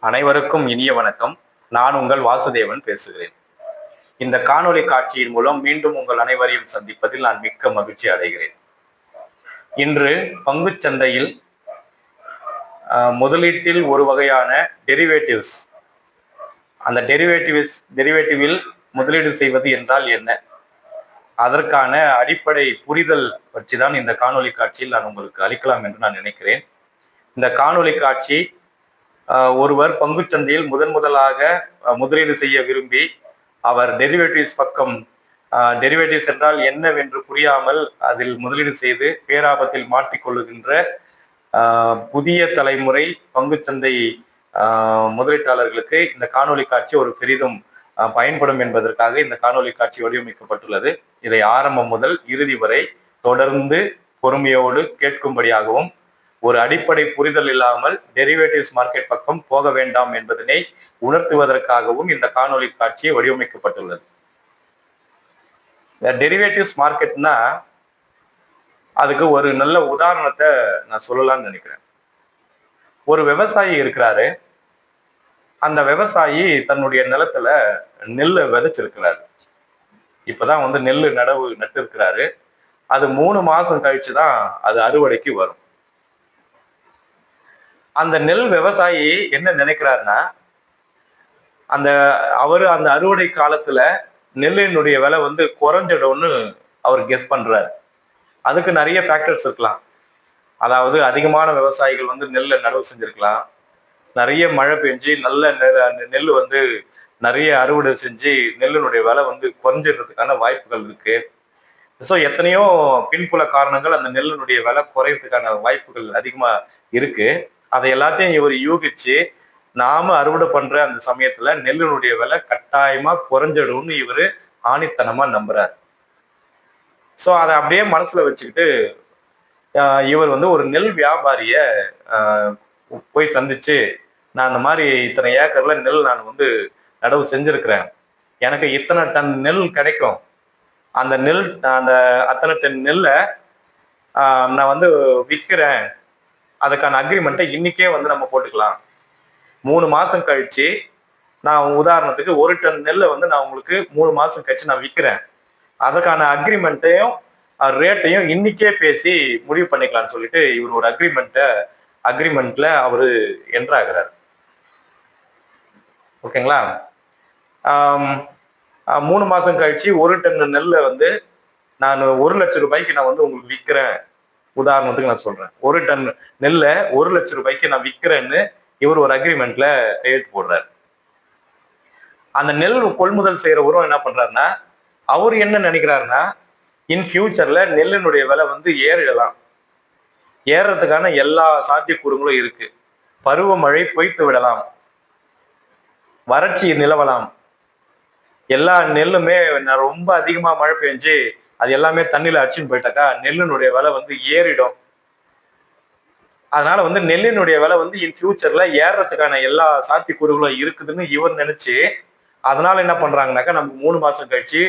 அனைவருக்கும் இனிய வணக்கம். நான் உங்கள் வாசுதேவன் பேசுகிறேன். இந்த காணொளி காட்சியின் மூலம் மீண்டும் உங்கள் அனைவரையும் சந்திப்பதில் நான் மிக்க மகிழ்ச்சி அடைகிறேன். இன்று பங்குச் சந்தையில் முதலீட்டில் ஒரு வகையான டெரிவேட்டிவ்ஸ், அந்த டெரிவேட்டிவில் முதலீடு செய்வது என்றால் என்ன, அதற்கான அடிப்படை புரிதல் பற்றி தான் இந்த காணொளி காட்சியில் நான் உங்களுக்கு அளிக்கலாம் என்று நான் நினைக்கிறேன். இந்த காணொளி காட்சி ஒருவர் பங்குச்சந்தையில் முதலாக முதலீடு செய்ய விரும்பி அவர் டெரிவேட்டிவ்ஸ் பக்கம், டெரிவேட்டிவ்ஸ் என்றால் என்னவென்று புரியாமல் அதில் முதலீடு செய்து பேராபத்தில் மாட்டிக்கொள்ளுகின்ற புதிய தலைமுறை பங்குச்சந்தை முதலீட்டாளர்களுக்கு இந்த காணொளி காட்சி ஒரு பெரிதும் பயன்படும் என்பதற்காக இந்த காணொளி காட்சி வடிவமைக்கப்பட்டுள்ளது. இதை ஆரம்பம் முதல் இறுதி வரை தொடர்ந்து பொறுமையோடு கேட்கும்படியாகவும், ஒரு அடிப்படை புரிதல் இல்லாமல் டெரிவேட்டிவ்ஸ் மார்க்கெட் பக்கம் போக வேண்டாம் என்பதனை உணர்த்துவதற்காகவும் இந்த காணொளி காட்சி வடிவமைக்கப்பட்டுள்ளது. டெரிவேட்டிவ்ஸ் மார்க்கெட்னா அதுக்கு ஒரு நல்ல உதாரணத்தை நான் சொல்லலாம்னு நினைக்கிறேன். ஒரு விவசாயி இருக்கிறாரு. அந்த விவசாயி தன்னுடைய நிலத்துல நெல் விதைச்சிருக்கிறாரு. இப்பதான் நெல் நடவு நட்டு இருக்கிறாரு. அது 3 மாசம் கழிச்சுதான் அது அறுவடைக்கு வரும். அந்த நெல் விவசாயி என்ன நினைக்கிறாருன்னா, அந்த அறுவடை காலத்துல நெல்லினுடைய விலை குறைஞ்சிடும்னு அவர் கெஸ் பண்றாரு. அதுக்கு நிறைய ஃபேக்டர்ஸ் இருக்கலாம். அதாவது அதிகமான விவசாயிகள் நெல்லை நடவு செஞ்சிருக்கலாம். நிறைய மழை பெஞ்சு நல்ல நெல் நிறைய அறுவடை செஞ்சு நெல்லினுடைய விலை குறைஞ்சிடுறதுக்கான வாய்ப்புகள் இருக்கு. ஸோ எத்தனையோ பின்புல காரணங்கள் அந்த நெல்லினுடைய விலை குறையறதுக்கான வாய்ப்புகள் அதிகமா இருக்கு. அதை எல்லாத்தையும் இவர் யூகிச்சு, நாம அறுவடை பண்ற அந்த சமயத்துல நெல்லினுடைய விலை கட்டாயமா குறைஞ்சிடும்னு இவரு ஆணித்தனமா நம்புறாரு. ஸோ அதை அப்படியே மனசுல வச்சுக்கிட்டு இவர் ஒரு நெல் வியாபாரிய போய் சந்திச்சு, நான் அந்த மாதிரி இத்தனை ஏக்கர்ல நெல் நான் நடவு செஞ்சிருக்கிறேன், எனக்கு இத்தனை டன் நெல் கிடைக்கும், அந்த அத்தனை டன் நெல்லை நான் விற்கிறேன், அதுக்கான அக்ரிமெண்ட்டை இன்னைக்கே நம்ம போட்டுக்கலாம். 3 மாசம் கழிச்சு நான் உதாரணத்துக்கு 1 டன் நெல்லை நான் உங்களுக்கு 3 மாசம் கழிச்சு நான் விற்கிறேன், அதுக்கான அக்ரிமெண்ட்டையும் ரேட்டையும் இன்னைக்கே பேசி முடிவு பண்ணிக்கலாம்னு சொல்லிட்டு இவர் ஒரு அக்ரிமெண்ட்ல அவரு என்ட்ராகிறார். ஓகேங்களா? 3 மாசம் கழிச்சு 1 டன் நெல்லை நான் 1 லட்சம் ரூபாய்க்கு நான் உங்களுக்கு விற்கிறேன், உதாரணத்துக்கு நான் சொல்றேன். 1 டன் நெல்லை 1 லட்சம் ரூபாய்க்கு நான் விற்கிறேன்னு இவர் ஒரு அக்ரிமெண்ட்ல கையெழுத்து போடுறாரு. அந்த நெல் கொள்முதல் செய்யறவரும் என்ன பண்றாருன்னா, அவர் என்ன நினைக்கிறாருன்னா, இன் ஃபியூச்சர்ல நெல்லினுடைய விலை ஏறிடலாம், ஏறுறதுக்கான எல்லா சாத்தியக்கூறுகளும் இருக்கு, பருவமழை பொய்த்து விடலாம், வறட்சி நிலவலாம், எல்லா நெல்லுமே ரொம்ப அதிகமா மழை பெஞ்சு அது எல்லாமே தண்ணியில அடிச்சுன்னு போயிட்டாக்கா நெல்லினுடைய விலை ஏறிடும். அதனால நெல்லினுடைய விலை இன் ஃபியூச்சர்ல ஏறுறதுக்கான எல்லா சாத்தியக்கூறுகளும் இருக்குதுன்னு இவர் நினைச்சு, அதனால என்ன பண்றாங்கனாக்கா, நமக்கு 3 மாசம் கழிச்சு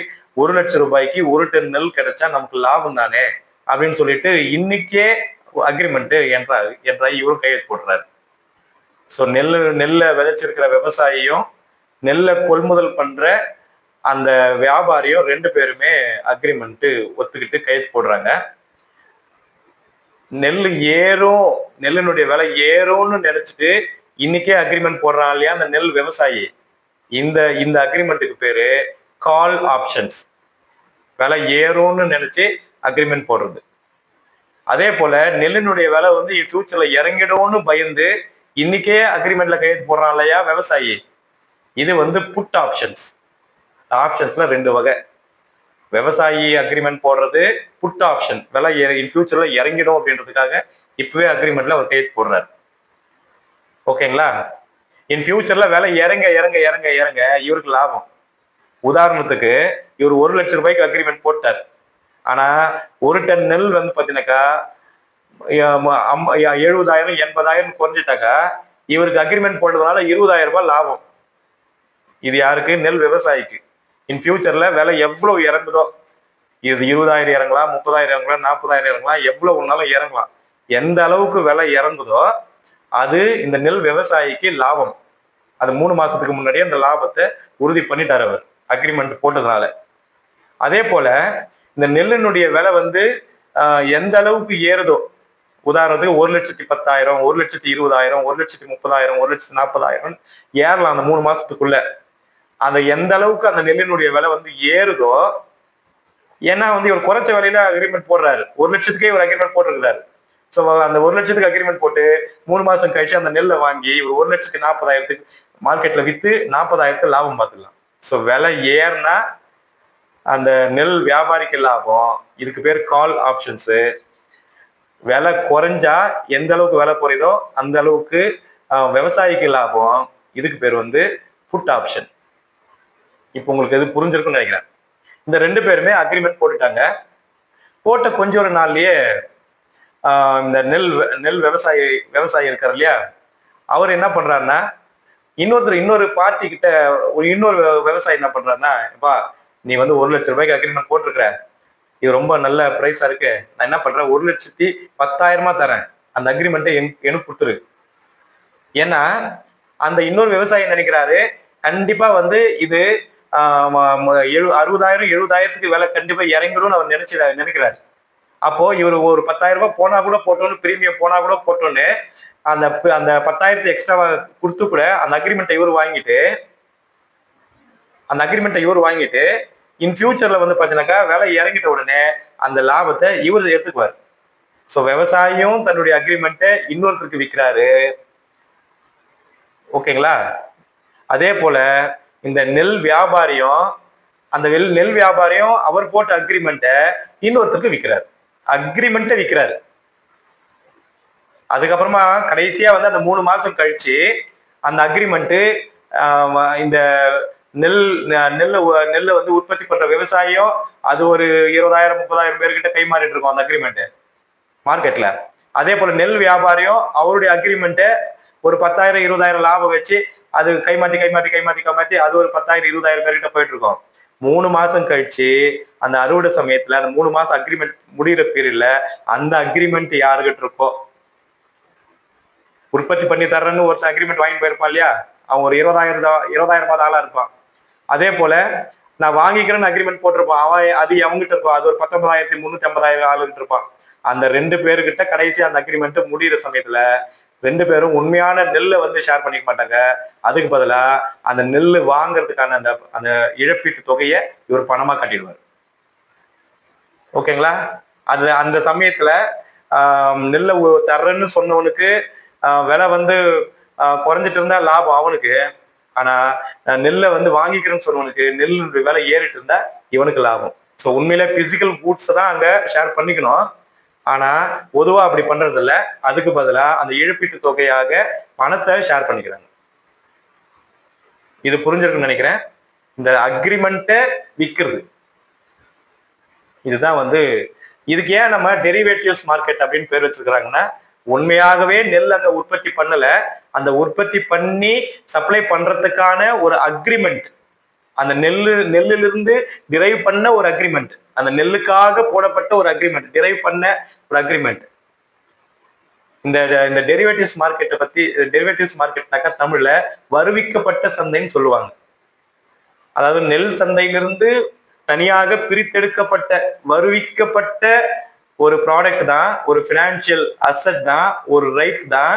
1 லட்சம் ரூபாய்க்கு 1 டன் நெல் கிடைச்சா நமக்கு லாபம் தானே அப்படின்னு சொல்லிட்டு இன்னைக்கே அக்ரிமெண்ட் என்றா இவரும் கையெழுத்து போடுறாரு. ஸோ நெல்லை விதைச்சிருக்கிற விவசாயியும் நெல்லை கொள்முதல் பண்ற அந்த வியாபாரியும் 2 பேருமே அக்ரிமெண்ட் ஒத்துக்கிட்டு கையெழுத்து போடுறாங்க. நெல்லினுடைய விலை ஏறும்னு நினைச்சிட்டு இன்னைக்கே அக்ரிமெண்ட் போடுறான் இல்லையா அந்த நெல் விவசாயி, இந்த அக்ரிமெண்ட்டுக்கு பேரு கால் ஆப்ஷன்ஸ். விலை ஏறும்னு நினைச்சு அக்ரிமெண்ட் போடுறது. அதே போல நெல்லினுடைய விலை ஃபியூச்சர்ல இறங்கிடும்னு பயந்து இன்னைக்கே அக்ரிமெண்ட்ல கையெழுத்து போடுறான் இல்லையா விவசாயி, இது புட் ஆப்ஷன்ஸ். ஆப்ஷன்ஸ்ல 2 வகை. விவசாயி அக்ரிமெண்ட் போடுறது புட் ஆப்ஷன், விலை இன் ஃபியூச்சர்ல இறங்கிடும் அப்படின்றதுக்காக இப்பவே அக்ரிமெண்ட்ல அவர் கையெழுத்து போடுறாரு. ஓகேங்களா? இன் ஃபியூச்சர்ல விலை இறங்க இறங்க இறங்க இறங்க இவருக்கு லாபம். உதாரணத்துக்கு இவர் 1 லட்சம் ரூபாய்க்கு அக்ரிமெண்ட் போட்டார். ஆனா 1 டன் நெல் பாத்தீங்கன்னாக்கா 70,000 80,000 குறைஞ்சிட்டாக்கா இவருக்கு அக்ரிமெண்ட் போட்டதுனால 20,000 ரூபாய் லாபம். இது யாருக்கு? நெல் விவசாயிக்கு. இன் ஃபியூச்சர்ல விலை எவ்வளவு இறங்குதோ, இது 20,000 இறங்கலாம், 30,000 இறங்கலாம், 40,000 இறங்கலாம், எவ்வளவு ஒன்னாலும் இறங்கலாம். எந்த அளவுக்கு விலை இறங்குதோ அது இந்த நெல் விவசாயிக்கு லாபம். அது 3 மாசத்துக்கு முன்னாடியே அந்த லாபத்தை உறுதி பண்ணிட்டார் அவர் அக்ரிமெண்ட் போட்டதுனால. அதே போல இந்த நெல்லினுடைய விலை வந்து எந்த அளவுக்கு ஏறுதோ, உதாரணத்துக்கு 1,10,10,000, 1,20,000, 1,30,000, 1,40,000 ஏறலாம் அந்த 3 மாசத்துக்குள்ள. அந்த எந்த அளவுக்கு அந்த நெல்லினுடைய விலை வந்து ஏறுதோ, ஏன்னா வந்து இவர் குறைச்ச விலையில அக்ரிமெண்ட் போடுறாரு. 1 லட்சத்துக்கே இவர் அக்ரிமெண்ட் போட்டிருக்கிறாரு. ஸோ அந்த 1 லட்சத்துக்கு அக்ரிமெண்ட் போட்டு 3 மாசம் கழிச்சு அந்த நெல்லை வாங்கி இவர் 1,40,000 மார்க்கெட்ல வித்து 40,000 லாபம் பார்த்துக்கலாம். ஸோ விலை ஏறினா அந்த நெல் வியாபாரிக்கு லாபம். இதுக்கு பேர் கால் ஆப்ஷன்ஸு. விலை குறைஞ்சா எந்த அளவுக்கு விலை குறையுதோ அந்த அளவுக்கு விவசாயிக்கு லாபம். இதுக்கு பேர் வந்து புட் ஆப்ஷன். இப்போ உங்களுக்கு எது புரிஞ்சிருக்குன்னு நினைக்கிறேன். இந்த 2 பேருமே அக்ரிமெண்ட் போட்டுட்டாங்க. போட்ட கொஞ்சம் ஒரு நாள்லயே இந்த நெல் விவசாயி இருக்காரு இல்லையா, அவர் என்ன பண்றாருன்னா இன்னொரு பார்ட்டி கிட்ட இன்னொரு விவசாயி என்ன பண்றாருன்னா, அப்பா நீ வந்து 1 லட்சம் ரூபாய்க்கு அக்ரிமெண்ட் போட்டிருக்கிற, இது ரொம்ப நல்ல பிரைஸா இருக்கு, நான் என்ன பண்றேன் 1,10,000 தரேன், அந்த அக்ரிமெண்ட்டை எனக்கு கொடுத்துரு. ஏன்னா அந்த இன்னொரு விவசாயி நினைக்கிறாரு கண்டிப்பா வந்து இது 60,000 70,000 விலை கண்டிப்பா இறங்கிடும் அவர் நினைக்கிறாரு. அப்போ இவர் ஒரு 10,000 ரூபாய் போனா கூட போட்டோன்னு, பிரீமியம் போனா கூட போட்டோன்னு அந்த 10,000 எக்ஸ்ட்ராவா கொடுத்து கூட அந்த அக்ரிமெண்ட்டை இவர் வாங்கிட்டு இன் ஃபியூச்சர்ல வந்து பாத்தீங்கன்னாக்கா விலை இறங்கிட்ட உடனே அந்த லாபத்தை இவர் எடுத்துக்குவார். ஸோ விவசாயியும் தன்னுடைய அக்ரிமெண்ட்டை இன்னொருத்தருக்கு விற்கிறாரு. ஓகேங்களா? அதே போல இந்த நெல் வியாபாரியும் அவர் போட்ட அக்ரிமெண்ட்டை இன்னொருத்தருக்கு விற்கிறாரு. அதுக்கப்புறமா கடைசியா வந்து அந்த 3 மாசம் கழிச்சு அந்த அக்ரிமெண்ட் இந்த நெல்லை வந்து உற்பத்தி பண்ற விவசாயியும் அது ஒரு 20,000 30,000 பேர்கிட்ட கை மாறிட்டு இருக்கும் அந்த அக்ரிமெண்ட் மார்க்கெட்ல. அதே போல நெல் வியாபாரியும் அவருடைய அக்ரிமெண்ட்டை ஒரு 10,000 20,000 லாபம் வச்சு அது கைமாத்தி அது ஒரு 10,000 20,000 பேர்கிட்ட போயிட்டு இருக்கோம். 3 மாசம் கழிச்சு அந்த அறுவடை சமயத்துல அந்த 3 மாசம் அக்ரிமெண்ட் முடிகிற பீரியட்ல அந்த அக்ரிமெண்ட் யாருகிட்ட இருக்கோ, உற்பத்தி பண்ணி தர்றேன்னு ஒருத்தர் அக்ரிமெண்ட் வாங்கி போயிருப்பான் இல்லையா, அவன் ஒரு 20,000 ஆளா இருப்பான். அதே போல நான் வாங்கிக்கிறேன்னு அக்ரிமெண்ட் போட்டிருப்பான், அவன் அது அவங்ககிட்ட இருப்பான், அது ஒரு 19,350 ஆளுகிட்ட இருப்பான். அந்த 2 பேருக்கிட்ட கடைசி அந்த அக்ரிமெண்ட் முடிகிற சமயத்துல 2 பேரும் உண்மையான நெல்லை வந்து ஷேர் பண்ணிக்க மாட்டாங்க. அதுக்கு பதிலா அந்த நெல் வாங்குறதுக்கான அந்த இழப்பீட்டு தொகையை இவர் பணமா கட்டிடுவார். ஓகேங்களா? அது அந்த சமயத்துல நெல்லை தர்றேன்னு சொன்னவனுக்கு விலை வந்து குறைஞ்சிட்டு இருந்தா லாபம் அவனுக்கு. ஆனா நெல்லை வந்து வாங்கிக்கிறேன்னு சொன்னவனுக்கு நெல்லுடைய விலை ஏறிட்டு இருந்தா இவனுக்கு லாபம். ஸோ உண்மையில பிசிக்கல் கூட்ஸ் தான் அங்க ஷேர் பண்ணிக்கணும். ஆனா பொதுவா அப்படி பண்றது இல்ல. அதுக்கு பதிலா அந்த இழப்பீட்டு தொகையாக பணத்தை ஷேர் பண்ணிக்கிறாங்க. இது புரிஞ்சிருக்குன்னு நினைக்கிறேன். இந்த அக்ரிமெண்ட்டை விற்கிறது இதுதான் வந்து, இதுக்கு ஏன் நம்ம டெரிவேட்டிவ்ஸ் மார்க்கெட் அப்படின்னு பேர் வச்சிருக்கிறாங்கன்னா, உண்மையாகவே நெல் அங்க உற்பத்தி பண்ணல, அந்த உற்பத்தி பண்ணி சப்ளை பண்றதுக்கான ஒரு அக்ரிமெண்ட், அந்த நெல்லிலிருந்து டிரைவ் பண்ண ஒரு அக்ரிமெண்ட், அந்த நெல்லுக்காக போடப்பட்ட ஒரு அக்ரிமெண்ட், டிரைவ் பண்ண ஒரு அக்ரிமெண்ட். இந்த டெரிவேட்டிவ்ஸ் மார்க்கெட்னாக்கா தமிழ்ல வருவிக்கப்பட்ட சந்தைன்னு சொல்லுவாங்க. அதாவது நெல் சந்தையிலிருந்து தனியாக பிரித்தெடுக்கப்பட்ட வருவிக்கப்பட்ட ஒரு ப்ராடக்ட் தான், ஒரு பினான்சியல் அசட் தான், ஒரு ரைட் தான்,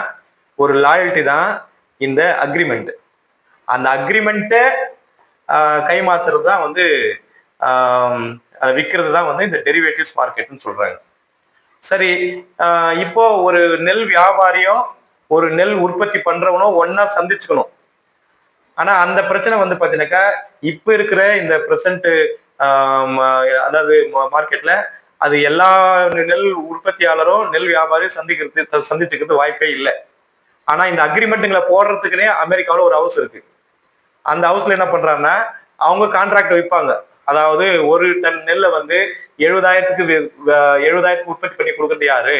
ஒரு லாயல்ட்டி தான் இந்த அக்ரிமெண்ட். அந்த அக்ரிமெண்ட்டை கைமாத்துறது தான் வந்து விற்கிறது தான் வந்து இந்த டெரிவேட்டிவ்ஸ் மார்க்கெட்னு சொல்றாங்க. சரி, இப்போ ஒரு நெல் வியாபாரியும் ஒரு நெல் உற்பத்தி பண்றவனும் ஒன்னா சந்திச்சுக்கணும். ஆனா அந்த பிரச்சனை வந்து பாத்தீங்கன்னாக்கா இப்ப இருக்கிற இந்த பிரசன்ட் அதாவது மார்க்கெட்ல அது எல்லா நெல் உற்பத்தியாளரும் நெல் வியாபாரியும் சந்திச்சுக்கிறது வாய்ப்பே இல்லை. ஆனா இந்த அக்ரிமெண்ட்டுங்களை போடுறதுக்குன்னே அமெரிக்காவில் ஒரு ஹவுஸ் இருக்கு. அந்த ஹவுஸ்ல என்ன பண்றாங்கன்னா அவங்க கான்ட்ராக்ட் வைப்பாங்க. அதாவது ஒரு டன் நெல்லை வந்து 70,000 உற்பத்தி பண்ணி கொடுக்கறது யாரு,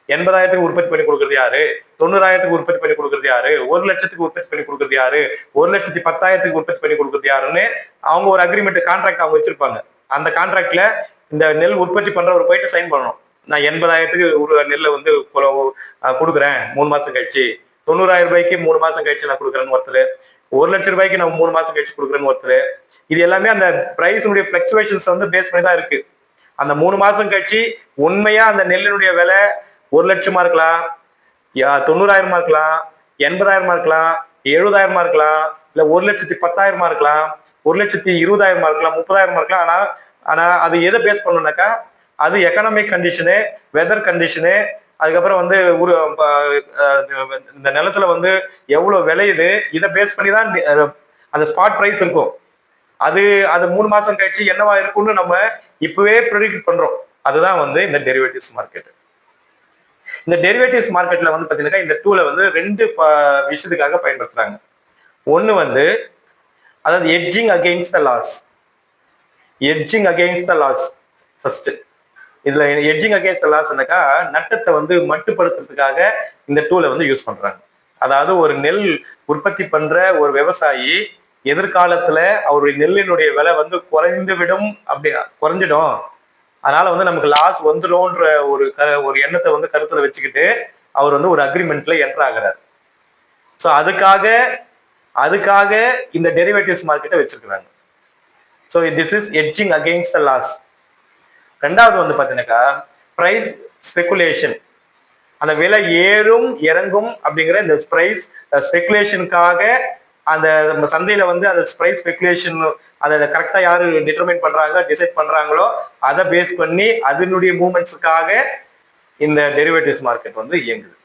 80,000 உற்பத்தி பண்ணி கொடுக்கறது யாரு, 90,000 உற்பத்தி பண்ணி கொடுக்கறது யாரு, 1,00,000 உற்பத்தி பண்ணி கொடுக்கறது யாரு, 1,10,000 உற்பத்தி பண்ணி கொடுக்கறது யாருன்னு அவங்க ஒரு அக்ரிமெண்ட் கான்ட்ராக்ட் அவங்க வச்சிருப்பாங்க. அந்த கான்ட்ராக்ட்ல இந்த நெல் உற்பத்தி பண்றவர் போயிட்டு சைன் பண்ணணும். நான் 80,000 ஒரு நெல்லை வந்து கொடுக்குறேன் 3 மாசம் கழிச்சு, 90,000 ரூபாய்க்கு 3 மாசம் கழிச்சு நான் கொடுக்குறேன்னு ஒருத்தர், ரூபாய்க்கு நம்ம 3 மாசம் கழிச்சு கொடுக்குறேன்னு ஒருத்தர். இது எல்லாமே அந்த பிரைஸுடைய பிளக்சுவேஷன்ஸ் வந்து பேஸ் பண்ணி தான் இருக்கு. அந்த 3 மாசம் கழிச்சு உண்மையா அந்த நெல்லினுடைய விலை 1,00,000 இருக்கலாம், 90,000 இருக்கலாம், 80,000 இருக்கலாம், 70,000 இருக்கலாம், இல்ல 1,10,000 இருக்கலாம், 1,20,000 இருக்கலாம், 30,000 இருக்கலாம். ஆனா அது எதை பேஸ் பண்ணணும்னாக்கா, அது எக்கனாமிக் கண்டிஷனு, வெதர் கண்டிஷனு, அதுக்கப்புறம் வந்து இந்த நிலத்துல வந்து எவ்வளவு விளையுது, இதை பேஸ் பண்ணி தான் அந்த ஸ்பாட் பிரைஸ் இருக்கும். அது 3 மாசம் கழிச்சு என்னவா இருக்கும்னு நம்ம இப்பவே ப்ரெடிக்ட் பண்றோம். அதுதான் வந்து இந்த டெரிவேட்டிவ்ஸ் மார்க்கெட். இந்த டெரிவேட்டிவ்ஸ் மார்க்கெட்ல வந்து பாத்தீங்கன்னா இந்த டூலை வந்து 2 விஷயத்துக்காக பயன்படுத்துறாங்க. ஒண்ணு வந்து அதாவது hedging against the loss. Hedging against the loss first. இதுல எட்ஜிங் அகெயின்ஸ்ட் த லாஸ்னாக்கா நட்டத்தை வந்து மட்டுப்படுத்துறதுக்காக இந்த டூலை வந்து யூஸ் பண்றாங்க. அதாவது ஒரு நெல் உற்பத்தி பண்ற ஒரு விவசாயி எதிர்காலத்துல அவருடைய நெல்லினுடைய விலை வந்து குறைந்து விடும், அப்படி குறைஞ்சிடும், அதனால வந்து நமக்கு லாஸ் வந்துடும்ன்ற ஒரு எண்ணத்தை வந்து கருத்துல வச்சுக்கிட்டு அவர் வந்து ஒரு அக்ரிமெண்ட்ல என்டர் ஆகிறார். ஸோ அதுக்காக இந்த டெரிவேட்டிவ்ஸ் மார்க்கெட்டை வச்சிருக்கிறாங்க. So this is hedging against the loss. ரெண்டாவது வந்து பாத்தீங்கன்னாக்கா பிரைஸ் ஸ்பெகுலேஷன். அந்த விலை ஏறும் இறங்கும் அப்படிங்கிற இந்த பிரைஸ் ஸ்பெகுலேஷனுக்காக அந்த சந்தையில வந்து அந்த பிரைஸ் ஸ்பெகுலேஷன் அதை கரெக்டா யாரு டிட்டர்மைன் பண்றாங்க, டிசைட் பண்றாங்களோ அதை பேஸ் பண்ணி அதனுடைய மூவ்மெண்ட்ஸுக்காக இந்த டெரிவேட்டிவ்ஸ் மார்க்கெட் வந்து இயங்குது.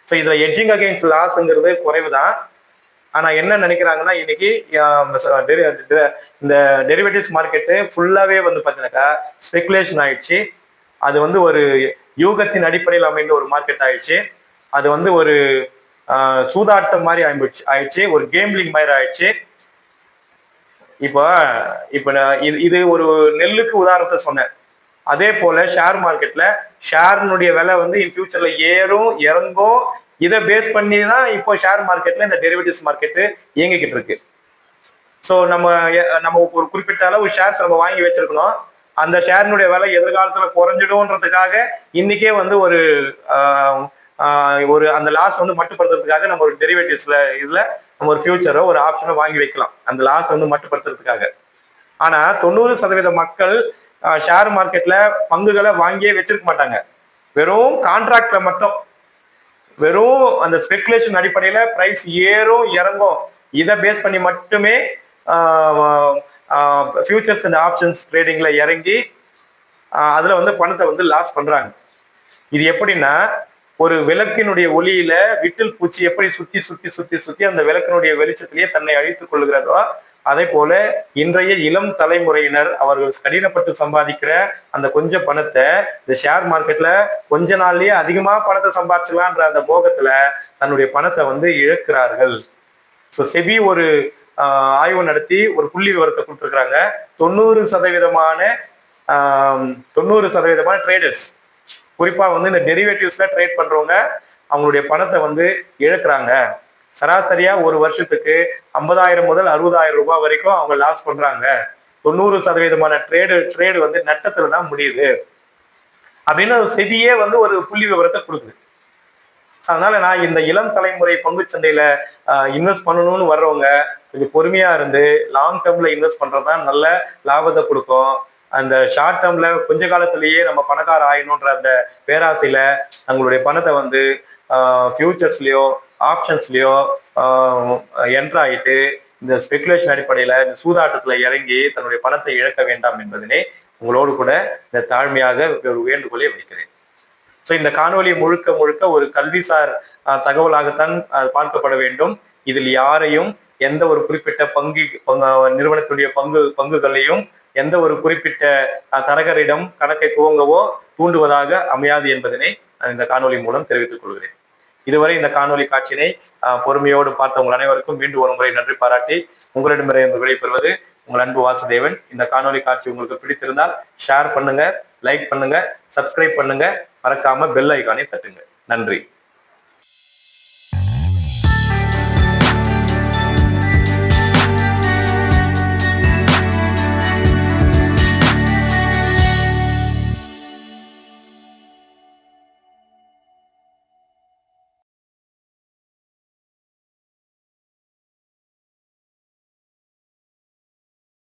ஸோ இதுல எட்ஜிங் அகெயின்ஸ்ட் லாஸ்ங்கிறது குறைவு தான். ஆனா என்ன நினைக்கிறாங்கன்னா இன்னைக்கு இந்த டெரிவேட்டிவ்ஸ் மார்க்கெட்டு ஃபுல்லாவே வந்து பாத்தீங்கன்னாக்கா ஸ்பெகுலேஷன் ஆயிடுச்சு. அது வந்து ஒரு யூகத்தின் அடிப்படையில் அமைந்த ஒரு மார்க்கெட் ஆயிடுச்சு. அது வந்து ஒரு சூதாட்டம் மாதிரி ஆயிடுச்சு, ஒரு கேம்லிங் மாதிரி ஆயிடுச்சு. இப்போ இது ஒரு நெல்லுக்கு உதாரணத்தை சொன்னேன். அதே போல ஷேர் மார்க்கெட்ல ஷேர்னுடைய விலை வந்து இன் ஃபியூச்சர்ல ஏறும் இறங்கும், இதை பேஸ் பண்ணி தான் இப்போ ஷேர் மார்க்கெட்ல இந்த டெரிவேட்டிவ்ஸ் மார்க்கெட் இயங்கிக்கிட்டு இருக்கு. ஸோ நம்ம ஒரு குறிப்பிட்ட அளவு ஷேர்ஸ் நம்ம வாங்கி வச்சிருக்கணும். அந்த ஷேர்னுடைய விலை எதிர்காலத்துல குறைஞ்சிடும்ன்றதுக்காக இன்னைக்கே வந்து ஒரு அந்த லாஸ் வந்து மட்டுப்படுத்துறதுக்காக நம்ம ஒரு டெரிவேட்டிவ்ஸ்ல இதுல நம்ம ஒரு ஃபியூச்சரோ ஒரு ஆப்ஷனோ வாங்கி வைக்கலாம் அந்த லாஸ் வந்து மட்டுப்படுத்துறதுக்காக. ஆனா 90% மக்கள் ஷேர் மார்க்கெட்ல பங்குகளை வாங்கியே வச்சிருக்க மாட்டாங்க. வெறும் கான்ட்ராக்ட்ல மட்டும், வெறும் அந்த ஸ்பெகுலேஷன் அடிப்படையில பிரைஸ் ஏறும் இறங்கும் இதை பேஸ் பண்ணி மட்டுமே ஃபியூச்சர்ஸ் அண்ட் ஆப்ஷன்ஸ் ட்ரேடிங்ல இறங்கி அதுல வந்து பணத்தை வந்து லாஸ் பண்றாங்க. இது எப்படின்னா ஒரு விளக்கினுடைய ஒளியில விட்டில் பூச்சி எப்படி சுத்தி சுத்தி சுத்தி சுத்தி அந்த விளக்கினுடைய வெளிச்சத்திலேயே தன்னை அழித்துக் கொள்ளுகிறதோ அதே போல இன்றைய இளம் தலைமுறையினர் அவர்கள் கடினப்பட்டு சம்பாதிக்கிற அந்த கொஞ்சம் பணத்தை இந்த ஷேர் மார்க்கெட்ல கொஞ்ச நாள்லயே அதிகமா பணத்தை சம்பாதிச்சலான்ற அந்த போகத்துல தன்னுடைய பணத்தை வந்து இழக்கிறார்கள். ஸோ செபி ஒரு ஆய்வு நடத்தி ஒரு புள்ளி விவரத்தை கொடுத்துருக்குறாங்க. 90% ட்ரேடர்ஸ், குறிப்பா வந்து இந்த டெரிவேட்டிவ்ஸ்ல ட்ரேட் பண்றவங்க அவங்களுடைய பணத்தை வந்து இழக்கிறாங்க. சராசரியா ஒரு வருஷத்துக்கு 50,000 முதல் 60,000 ரூபாய் வரைக்கும் அவங்க லாஸ் பண்றாங்க. 90% ட்ரேடு வந்து நட்டத்துல தான் முடியுது அப்படின்னு செபியே வந்து ஒரு புள்ளி விவரத்தை கொடுக்குது. அதனால நான் இந்த இளம் தலைமுறை பங்கு சந்தையில இன்வெஸ்ட் பண்ணணும்னு வர்றவங்க கொஞ்சம் பொறுமையா இருந்து லாங் டேர்ம்ல இன்வெஸ்ட் பண்றதுதான் நல்ல லாபத்தை கொடுக்கும். அந்த ஷார்ட் டேர்ம்ல கொஞ்ச காலத்திலேயே நம்ம பணக்கார ஆயிடணுன்ற அந்த பேராசையில தங்களுடைய பணத்தை வந்து ஃபியூச்சர்ஸ்லயோ ஆப்ஷன்ஸ்லயோ என்டர் ஆகிட்டு இந்த ஸ்பெகுலேஷன் அடிப்படையில இந்த சூதாட்டத்துல இறங்கி தன்னுடைய பணத்தை இழக்க வேண்டாம் என்பதனை உங்களோடு கூட இந்த தாழ்மையாக ஒரு வேண்டுகோளை வைக்கிறேன். ஸோ இந்த காணொலி முழுக்க முழுக்க ஒரு கல்விசார் தகவலாகத்தான் பார்க்கப்பட வேண்டும். இதில் யாரையும் எந்த ஒரு குறிப்பிட்ட நிறுவனத்துடைய பங்குகளையும் எந்த ஒரு குறிப்பிட்ட தரகரிடம் கணக்கை துவங்கவோ தூண்டுவதாக அமையாது என்பதனை நான் இந்த காணொலி மூலம் தெரிவித்துக் கொள்கிறேன். இதுவரை இந்த காணொலி காட்சியினை பொறுமையோடு பார்த்த உங்கள் அனைவருக்கும் மீண்டும் ஒரு முறை நன்றி பாராட்டி உங்களிடமிருந்து விடைபெறுவது உங்கள் அன்பு வாசுதேவன். இந்த காணொலி காட்சி உங்களுக்கு பிடித்திருந்தால் ஷேர் பண்ணுங்க, லைக் பண்ணுங்க, சப்ஸ்கிரைப் பண்ணுங்க, மறக்காம பெல் ஐகானை தட்டுங்க. நன்றி.